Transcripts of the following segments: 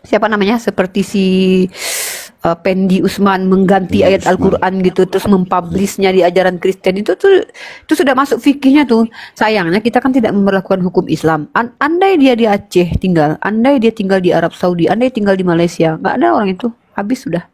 Siapa namanya, seperti si Pendi Usman mengganti ayat Al-Quran gitu terus mempublishnya di ajaran Kristen itu sudah masuk fikihnya tuh. Sayangnya kita kan tidak memperlakukan hukum Islam. Andai dia di Aceh tinggal, andai dia tinggal di Arab Saudi, andai tinggal di Malaysia, nggak ada orang itu, habis sudah.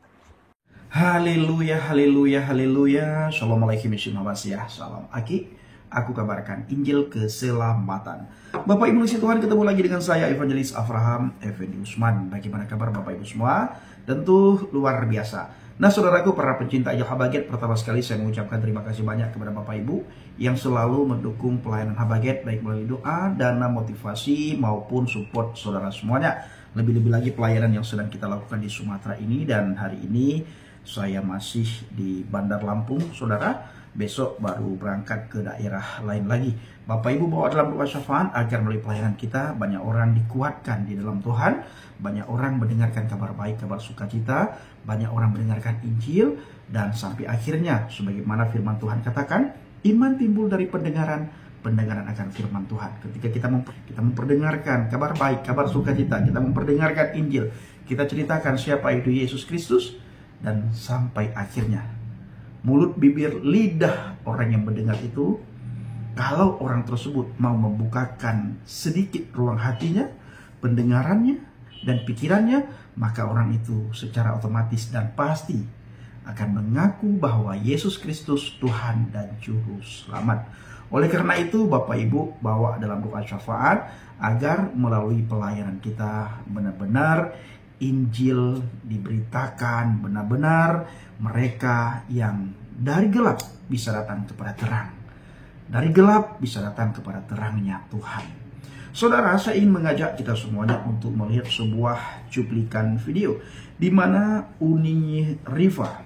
Haleluya, haleluya, haleluya. Assalamualaikum warahmatullahi wabarakatuh. Salam Aki. Aku kabarkan Injil keselamatan. Bapak Ibu Tuhan, ketemu lagi dengan saya Evangelis Avraham Effendi Usman. Bagaimana kabar Bapak Ibu semua? Tentu luar biasa. Nah saudaraku, para pencinta Injil Habaget, pertama sekali saya mengucapkan terima kasih banyak kepada Bapak Ibu yang selalu mendukung pelayanan Habaget, baik melalui doa, dana, motivasi maupun support saudara semuanya. Lebih-lebih lagi pelayanan yang sedang kita lakukan di Sumatera ini, dan hari ini saya masih di Bandar Lampung, saudara. Besok baru berangkat ke daerah lain lagi. Bapak Ibu bawa dalam doa syafaat agar melalui pelayanan kita banyak orang dikuatkan di dalam Tuhan, banyak orang mendengarkan kabar baik, kabar sukacita, banyak orang mendengarkan Injil, dan sampai akhirnya sebagaimana firman Tuhan katakan, iman timbul dari pendengaran, pendengaran akan firman Tuhan. Ketika kita memperdengarkan kabar baik, kabar sukacita, kita memperdengarkan Injil, kita ceritakan siapa itu Yesus Kristus, dan sampai akhirnya mulut, bibir, lidah orang yang mendengar itu, kalau orang tersebut mau membukakan sedikit ruang hatinya, pendengarannya, dan pikirannya, maka orang itu secara otomatis dan pasti akan mengaku bahwa Yesus Kristus Tuhan dan Juru Selamat. Oleh karena itu, Bapak Ibu bawa dalam doa syafaat agar melalui pelayanan kita benar-benar Injil diberitakan, benar-benar mereka yang dari gelap bisa datang kepada terang. Dari gelap bisa datang kepada terangnya Tuhan. Saudara, saya ingin mengajak kita semuanya untuk melihat sebuah cuplikan video di mana Uni Riva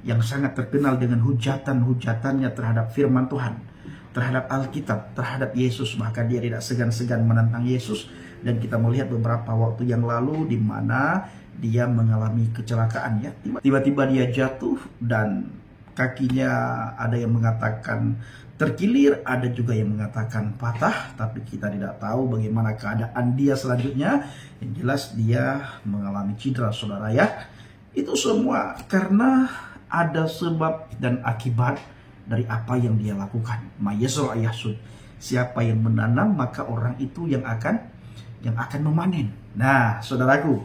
yang sangat terkenal dengan hujatan-hujatannya terhadap firman Tuhan, terhadap Alkitab, terhadap Yesus, bahkan dia tidak segan-segan menantang Yesus. Dan kita melihat beberapa waktu yang lalu di mana dia mengalami kecelakaan, ya. Tiba-tiba dia jatuh dan kakinya ada yang mengatakan terkilir, ada juga yang mengatakan patah, tapi kita tidak tahu bagaimana keadaan dia selanjutnya. Yang jelas dia mengalami cedera, saudara, ya. Itu semua karena ada sebab dan akibat dari apa yang dia lakukan. Mayasur ayasud. Siapa yang menanam, maka orang itu yang akan memanen. Nah, saudaraku,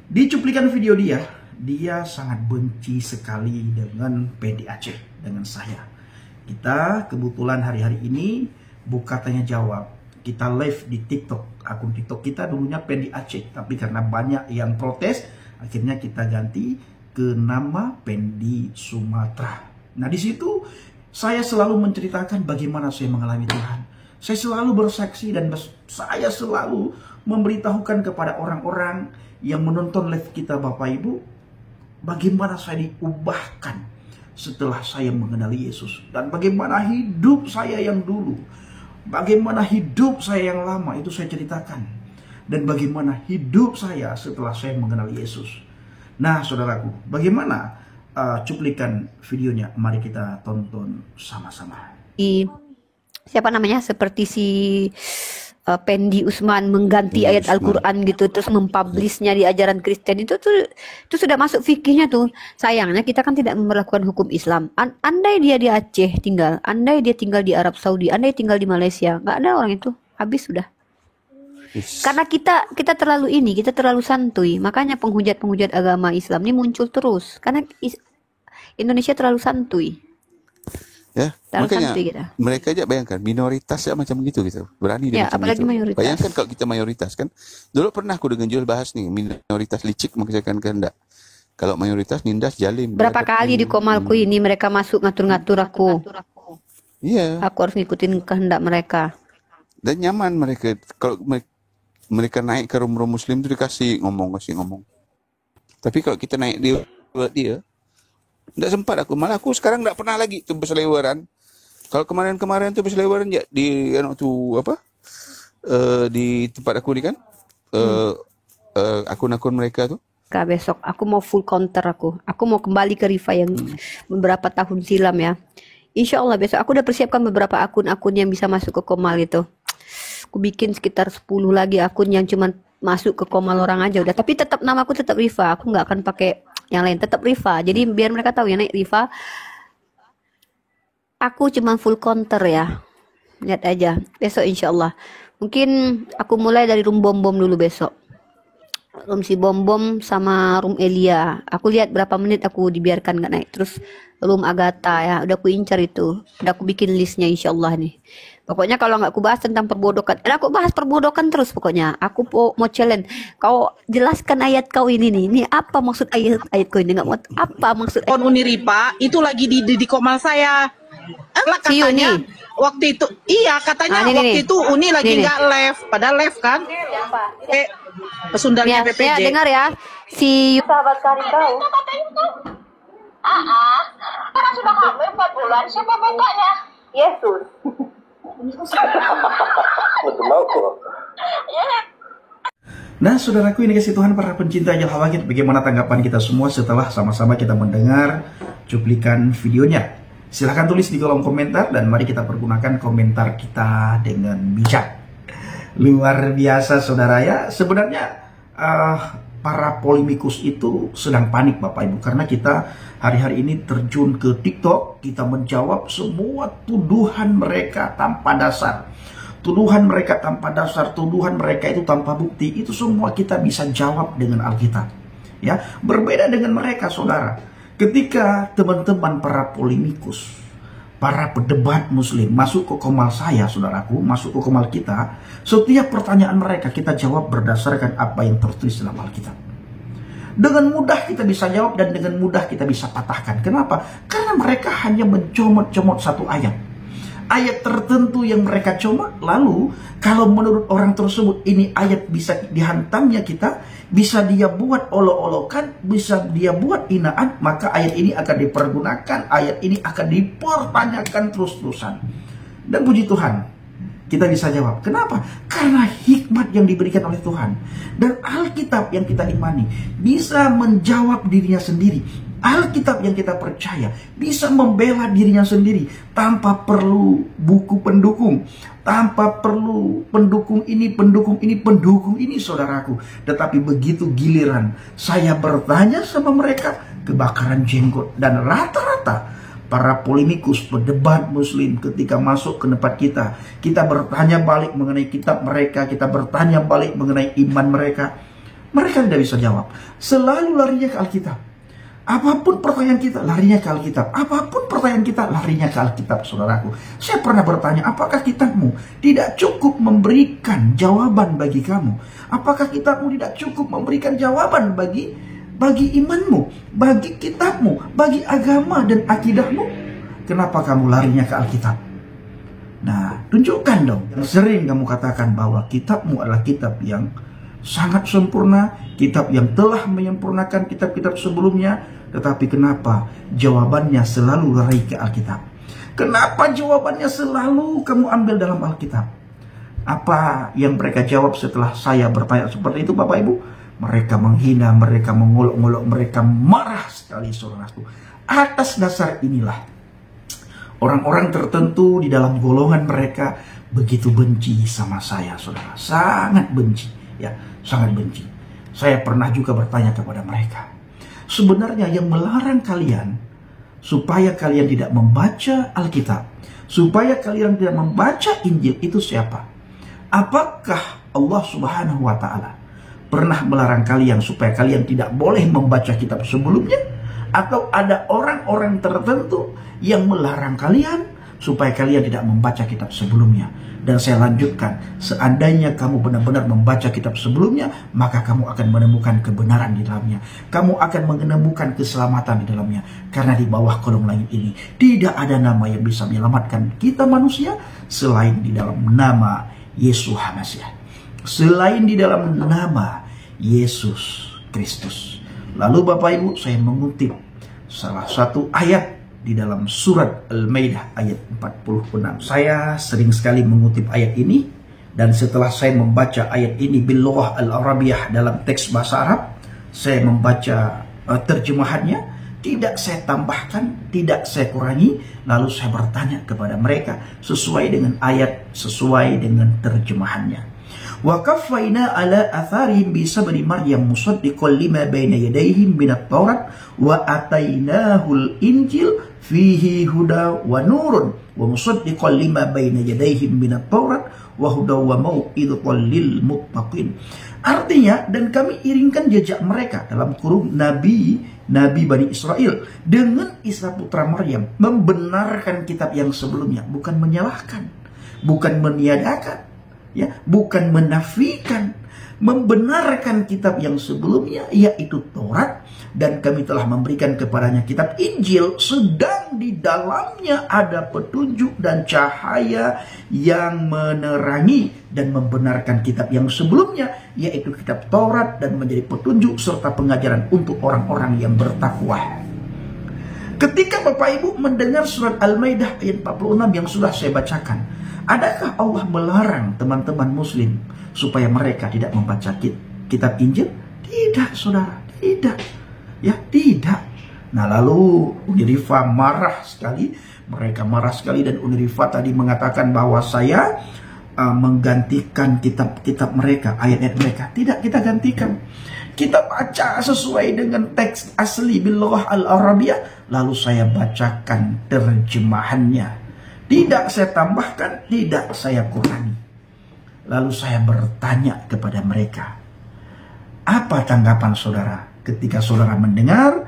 di cuplikan video dia sangat benci sekali dengan PDAC, dengan saya. Kita kebetulan hari-hari ini buka tanya jawab. Kita live di TikTok. Akun TikTok kita dulunya PDAC, tapi karena banyak yang protes, akhirnya kita ganti ke nama Pendi Sumatera. Nah, di situ saya selalu menceritakan bagaimana saya mengalami Tuhan. Saya selalu bersaksi dan saya selalu memberitahukan kepada orang-orang yang menonton live kita, Bapak Ibu, bagaimana saya diubahkan setelah saya mengenali Yesus. Dan bagaimana hidup saya yang dulu, bagaimana hidup saya yang lama, itu saya ceritakan. Dan bagaimana hidup saya setelah saya mengenali Yesus. Nah, saudaraku, bagaimana cuplikan videonya? Mari kita tonton sama-sama. Siapa namanya, seperti si Pendi Usman mengganti ayat Al-Quran gitu terus mempublishnya di ajaran Kristen itu sudah masuk fikihnya tuh. Sayangnya kita kan tidak memperlakukan hukum Islam. Andai dia di Aceh tinggal, andai dia tinggal di Arab Saudi, andai tinggal di Malaysia, nggak ada orang itu, habis sudah. Karena kita terlalu santuy, makanya penghujat agama Islam ini muncul terus karena Indonesia terlalu santuy. Ya, makanya mereka aja bayangkan minoritas ya macam gitu berani dia ya, macam apalagi gitu. Mayoritas. Bayangkan kalau kita mayoritas kan, dulu pernah aku dengan Jual bahas nih, minoritas licik mengerjakan kehendak. Kalau mayoritas nindas jalim. Berapa kali di komalku ini mereka masuk ngatur-ngatur aku. Iya. Aku harus ngikutin kehendak mereka. Dan nyaman mereka kalau mereka naik ke room Muslim itu dikasih ngomong. Tapi kalau kita naik dia tidak sempat aku. Malah aku sekarang tidak pernah lagi tuh berseliweran. Kalau kemarin tuh berseliweran ya di di tempat aku nih kan. Akun-akun mereka tuh. Kak, besok aku mau full counter aku. Aku mau kembali ke Riva yang beberapa tahun silam, ya. Insya Allah besok aku udah persiapkan beberapa akun-akun yang bisa masuk ke Komal itu. aku bikin sekitar 10 lagi akun yang cuman masuk ke Komal orang aja udah. Tapi tetap namaku tetap Rifa. Aku nggak akan pakai yang lain, tetap Rifa. Jadi biar mereka tahu ya, naik Rifa. Aku cuman full counter ya. Lihat aja. Besok insya Allah. Mungkin aku mulai dari room bom-bom dulu besok. Room si bom-bom sama room Elia. Aku lihat berapa menit aku dibiarkan nggak naik. Terus room Agatha ya. Udah aku incar itu. Udah aku bikin listnya insya Allah nih. Pokoknya kalau nggak aku bahas tentang perbodokan. Aku bahas perbodokan terus pokoknya. Aku mau challenge. Kau jelaskan ayat kau ini nih. Ini apa maksud ayat kau ini? Nggak mau apa maksud ayat. Uniripa itu lagi di Komal saya. Lah Si katanya Uni. waktu itu iya katanya Ini waktu nih. itu Uni lagi Ini nih. nggak live, padahal live kan? Pesundalnya Ya, PPJ. dengar ya. Si sahabat karib kau. Karena sudah hamil 4 bulan, siapa bapaknya? Yesus. Nah, saudaraku, ini kasih Tuhan para pencinta Jalha Wagid, bagaimana tanggapan kita semua setelah sama-sama kita mendengar cuplikan videonya? Silahkan tulis di kolom komentar dan mari kita pergunakan komentar kita dengan bijak. Luar biasa saudara ya, sebenarnya para polemikus itu sedang panik Bapak Ibu, karena kita hari-hari ini terjun ke TikTok, kita menjawab semua tuduhan mereka tanpa dasar. Tuduhan mereka tanpa dasar, tuduhan mereka itu tanpa bukti, itu semua kita bisa jawab dengan Alkitab. Ya, berbeda dengan mereka, saudara. Ketika teman-teman para polemikus, para pedebat Muslim masuk ke komal saya, saudaraku, masuk ke komal kita, setiap pertanyaan mereka kita jawab berdasarkan apa yang tertulis dalam Alkitab. Dengan mudah kita bisa jawab dan dengan mudah kita bisa patahkan. Kenapa? Karena mereka hanya mencomot-comot satu ayat. Ayat tertentu yang mereka comot, lalu kalau menurut orang tersebut ini ayat bisa dihantamnya kita, bisa dia buat olok-olokan, bisa dia buat hinaan, maka ayat ini akan dipergunakan, ayat ini akan dipertanyakan terus-terusan. Dan puji Tuhan, kita bisa jawab. Kenapa? Karena hikmat yang diberikan oleh Tuhan. Dan Alkitab yang kita imani bisa menjawab dirinya sendiri. Alkitab yang kita percaya bisa membela dirinya sendiri tanpa perlu buku pendukung, tanpa perlu pendukung ini, saudaraku. Tetapi begitu giliran saya bertanya sama mereka, kebakaran jenggot. Dan rata-rata para polemikus, pedebat Muslim ketika masuk ke tempat kita bertanya balik mengenai kitab mereka, kita bertanya balik mengenai iman mereka. Mereka tidak bisa jawab. Selalu larinya ke Alkitab. Apapun pertanyaan kita, larinya ke Alkitab. Apapun pertanyaan kita, larinya ke Alkitab, saudaraku. Saya pernah bertanya, apakah kitabmu tidak cukup memberikan jawaban bagi kamu? Apakah kitabmu tidak cukup memberikan jawaban bagi imanmu, bagi kitabmu, bagi agama dan akidahmu? Kenapa kamu larinya ke Alkitab? Nah, tunjukkan dong. Sering kamu katakan bahwa kitabmu adalah kitab yang sangat sempurna, kitab yang telah menyempurnakan kitab-kitab sebelumnya, tetapi kenapa jawabannya selalu lari ke Alkitab? Kenapa jawabannya selalu kamu ambil dalam Alkitab? Apa yang mereka jawab setelah saya bertanya seperti itu, Bapak Ibu? Mereka menghina, mereka mengolok-olok, mereka marah sekali, saudaraku. Atas dasar inilah orang-orang tertentu di dalam golongan mereka begitu benci sama saya, saudara. Sangat benci, ya, sangat benci. Saya pernah juga bertanya kepada mereka, sebenarnya yang melarang kalian supaya kalian tidak membaca Alkitab, supaya kalian tidak membaca Injil, itu siapa? Apakah Allah Subhanahu wa Ta'ala pernah melarang kalian supaya kalian tidak boleh membaca kitab sebelumnya? Atau ada orang-orang tertentu yang melarang kalian supaya kalian tidak membaca kitab sebelumnya? Dan saya lanjutkan, seandainya kamu benar-benar membaca kitab sebelumnya, maka kamu akan menemukan kebenaran di dalamnya. Kamu akan menemukan keselamatan di dalamnya. Karena di bawah kolong langit ini tidak ada nama yang bisa menyelamatkan kita manusia selain di dalam nama Yesus Hamasiah, selain di dalam nama Yesus Kristus. Lalu Bapak Ibu, saya mengutip salah satu ayat di dalam surat Al-Maidah ayat 46. Saya sering sekali mengutip ayat ini, dan setelah saya membaca ayat ini bil-lughah al-arabiyah dalam teks bahasa Arab, saya membaca terjemahannya, tidak saya tambahkan, tidak saya kurangi, lalu saya bertanya kepada mereka sesuai dengan ayat, sesuai dengan terjemahannya. Wa kafaina ala atharihim bi sabri Maryam musaddiqan lima baina yadayhim minat Taurat wa atainahul Injil fihi huda wa nurun wa musaddiqan lima baina yadayhim minat Taurat wa huda wa mau'idatan lil muttaqin. Artinya, dan kami iringkan jejak mereka dalam kurung Nabi Bani Israel dengan Isa putra Maryam membenarkan kitab yang sebelumnya, bukan menyalahkan, bukan meniadakan, ya, bukan menafikan, membenarkan kitab yang sebelumnya, yaitu Taurat, dan kami telah memberikan kepadanya kitab Injil, sedang di dalamnya ada petunjuk dan cahaya yang menerangi dan membenarkan kitab yang sebelumnya, yaitu kitab Taurat, dan menjadi petunjuk serta pengajaran untuk orang-orang yang bertakwa. Ketika Bapak Ibu mendengar surat Al-Maidah ayat 46 yang sudah saya bacakan, adakah Allah melarang teman-teman muslim supaya mereka tidak membaca kitab Injil? Tidak, saudara, tidak. Ya, tidak. Nah, lalu Unirifa marah sekali. Mereka marah sekali, dan Unirifa tadi mengatakan bahwa saya menggantikan kitab-kitab mereka, ayat-ayat mereka. Tidak kita gantikan. Kita baca sesuai dengan teks asli bilughah al-Arabiyah, lalu saya bacakan terjemahannya. Tidak saya tambahkan, tidak saya kurangi. Lalu saya bertanya kepada mereka, apa tanggapan saudara ketika saudara mendengar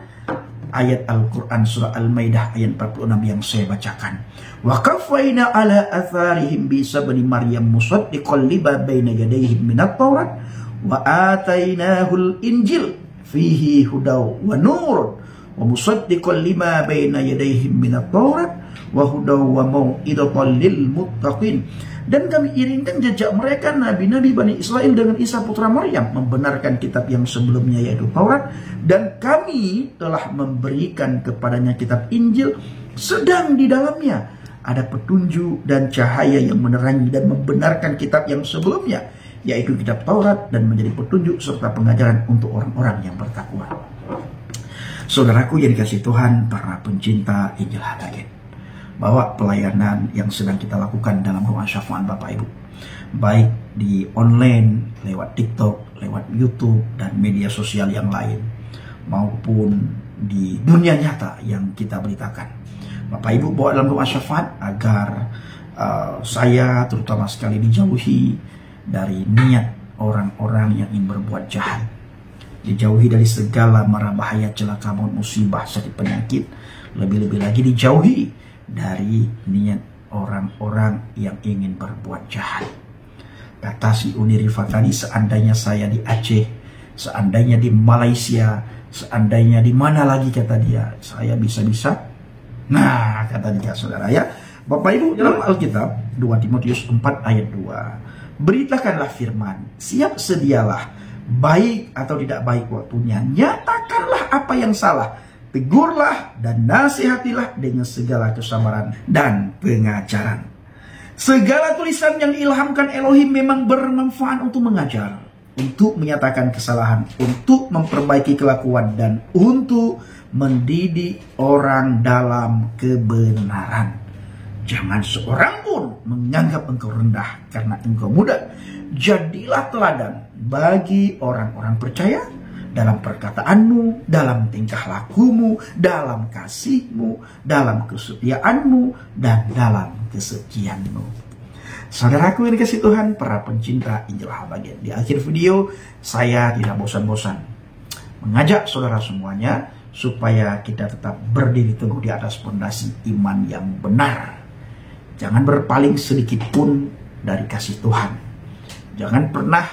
ayat Al-Quran surah Al-Maidah ayat 46 yang saya bacakan? Wa kafaina ala atharihim bi sabri Maryam musaddiqan lima baina yadayhim minat Taurat wa atainahul Injil fihi hudaw wa nurun wa musaddiqan lima baina yadayhim minat Taurat wa hudaw wa mau'idatan lil muttaqin. Dan kami iringkan jejak mereka nabi-nabi Bani Israel dengan Isa putra Maryam membenarkan kitab yang sebelumnya yaitu Taurat, dan kami telah memberikan kepadanya kitab Injil, sedang di dalamnya ada petunjuk dan cahaya yang menerangi dan membenarkan kitab yang sebelumnya yaitu kitab Taurat, dan menjadi petunjuk serta pengajaran untuk orang-orang yang bertakwa. Saudaraku yang dikasihi Tuhan, para pencinta Injil Hadagen, bahwa pelayanan yang sedang kita lakukan dalam rumah syafaat Bapak Ibu, baik di online, lewat TikTok, lewat YouTube, dan media sosial yang lain, maupun di dunia nyata yang kita beritakan, Bapak Ibu bawa dalam rumah syafaat agar saya terutama sekali dijauhi dari niat orang-orang yang ingin berbuat jahat, dijauhi dari segala mara bahaya, celaka maut, musibah, sakit, penyakit, lebih-lebih lagi dijauhi dari niat orang-orang yang ingin berbuat jahat. Kata si Unirifa tadi, seandainya saya di Aceh, seandainya di Malaysia, seandainya di mana lagi, kata dia, saya bisa-bisa. Nah, kata dia, saudara ya, Bapak Ibu, dalam Alkitab 2 Timotius 4 ayat 2, beritakanlah firman, siap sedialah, baik atau tidak baik waktunya, nyatakanlah apa yang salah, tegurlah dan nasihatilah dengan segala kesabaran dan pengajaran. Segala tulisan yang diilhamkan Elohim memang bermanfaat untuk mengajar, untuk menyatakan kesalahan, untuk memperbaiki kelakuan, dan untuk mendidik orang dalam kebenaran. Jangan seorang pun menganggap engkau rendah karena engkau muda. Jadilah teladan bagi orang-orang percaya dalam perkataanmu, dalam tingkah lakumu, dalam kasihmu, dalam kesetiaanmu, dan dalam kesekianmu. Saudaraku yang dikasihi Tuhan, para pencinta Injil Hadagen, di akhir video saya tidak bosan-bosan mengajak saudara semuanya supaya kita tetap berdiri teguh di atas pondasi iman yang benar. Jangan berpaling sedikit pun dari kasih Tuhan. Jangan pernah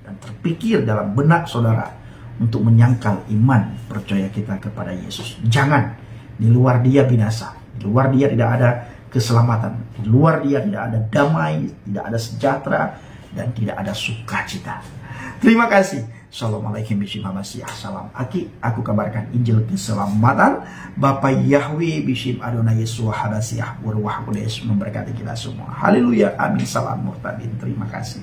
dan terpikir dalam benak saudara untuk menyangkal iman percaya kita kepada Yesus. Jangan. Di luar dia binasa. Di luar dia tidak ada keselamatan. Di luar dia tidak ada damai, tidak ada sejahtera, dan tidak ada sukacita. Terima kasih. Assalamualaikum warahmatullahi wabarakatuh. Salam Aki, aku kabarkan Injil keselamatan. Bapak Yahweh Bishim Adonai Yesua Hadasiah Warwah Kudes memberkati kita semua. Haleluya, amin, salam murtadin. Terima kasih.